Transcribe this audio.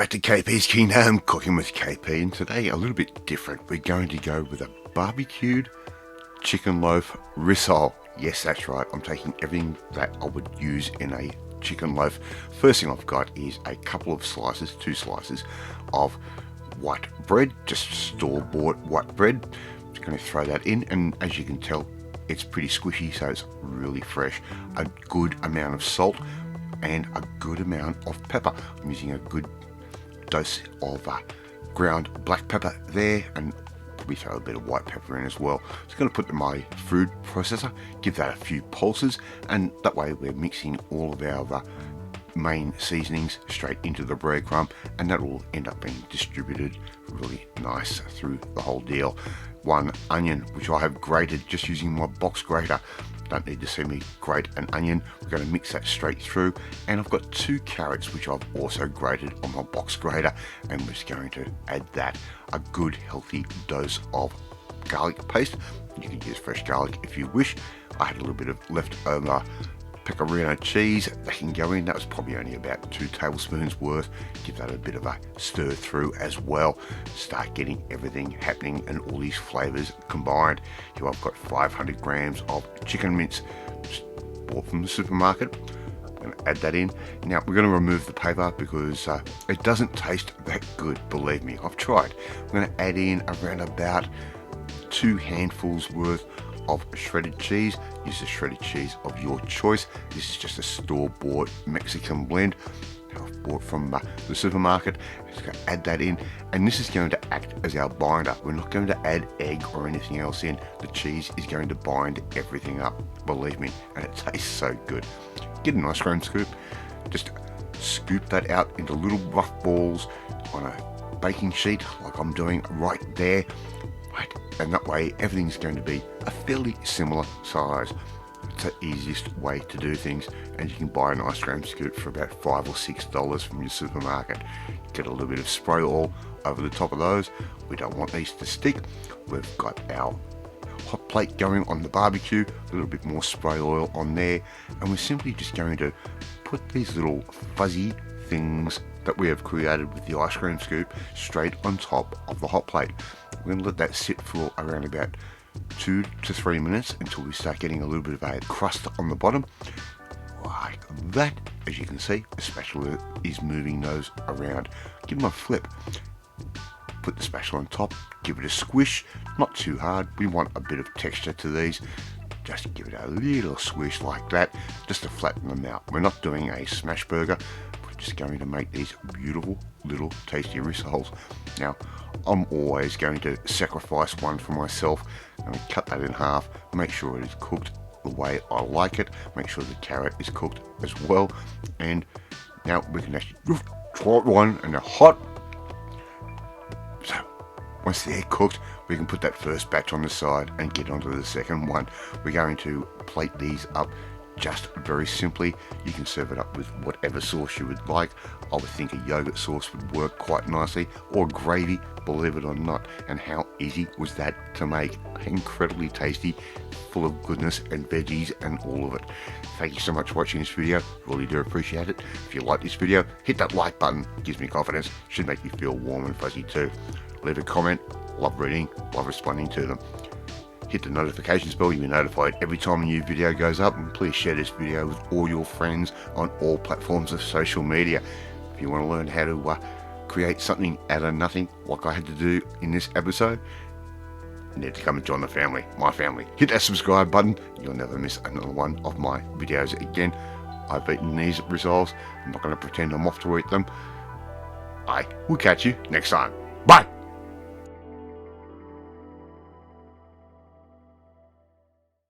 back to KP's Kingdom, cooking with KP, and today a little bit different. We're going to go with a barbecued chicken loaf rissole. Yes, that's right. I'm taking everything that I would use in a chicken loaf. First thing I've got is a couple of slices, 2 slices of white bread, just store-bought white bread. I'm just going to throw that in, and as you can tell, it's pretty squishy, so it's really fresh. A good amount of salt and a good amount of pepper. I'm using a good dose of ground black pepper there, and probably throw a bit of white pepper in as well. Just going to put in my food processor, give that a few pulses, and that way we're mixing all of our main seasonings straight into the breadcrumb, and that will end up being distributed really nice through the whole deal. 1 onion, which I have grated just using my box grater. Don't need to see me grate an onion. We're going to mix that straight through, and I've got 2 carrots which I've also grated on my box grater, and we're just going to add that. A good healthy dose of garlic paste. You can use fresh garlic if you wish. I had a little bit of leftover pecorino cheese that can go in. That was probably only about 2 tablespoons worth. Give that a bit of a stir through as well. Start getting everything happening and all these flavors combined. Here I've got 500 grams of chicken mince just bought from the supermarket. I'm going to add that in. Now we're going to remove the paper because it doesn't taste that good, believe me. I've tried. I'm going to add in around about 2 handfuls worth of shredded cheese. Use the shredded cheese of your choice. This is just a store-bought Mexican blend I've bought from the supermarket. Just going to add that in, and this is going to act as our binder. We're not going to add egg or anything else in. The cheese is going to bind everything up, believe me, and it tastes so good. Get an ice cream scoop, just scoop that out into little rough balls on a baking sheet like I'm doing right there. And that way everything's going to be a fairly similar size. It's the easiest way to do things, and you can buy an ice cream scoop for about $5 or $6 from your supermarket. Get a little bit of spray oil over the top of those. We don't want these to stick. We've got our hot plate going on the barbecue, a little bit more spray oil on there, and we're simply just going to put these little fuzzy things that we have created with the ice cream scoop straight on top of the hot plate. We're going to let that sit for around about 2 to 3 minutes until we start getting a little bit of a crust on the bottom. Like that. As you can see, the spatula is moving those around. Give them a flip. Put the spatula on top, give it a squish, not too hard. We want a bit of texture to these. Just give it a little squish like that, just to flatten them out. We're not doing a smash burger. Just going to make these beautiful little tasty rissoles. Now I'm always going to sacrifice one for myself. I'm going to cut that in half, make sure it is cooked the way I like it, make sure the carrot is cooked as well, and now we can actually try one, and they're hot. So once they're cooked, we can put that first batch on the side and get onto the second one. We're going to plate these up just very simply. You can serve it up with whatever sauce you would like. I would think a yogurt sauce would work quite nicely, or gravy, believe it or not. And how easy was that to make? Incredibly tasty, full of goodness and veggies and all of it. Thank you so much for watching this video. Really do appreciate it. If you like this video, hit that like button. It gives me confidence. Should make you feel warm and fuzzy too. Leave a comment. Love reading, love responding to them. Hit the notifications bell, you'll be notified every time a new video goes up, and please share this video with all your friends on all platforms of social media. If you want to learn how to create something out of nothing like I had to do in this episode, you need to come and join the family, my family. Hit that subscribe button, you'll never miss another one of my videos again. I've eaten these rissoles, I'm not going to pretend I'm off to eat them. I will catch you next time. Bye!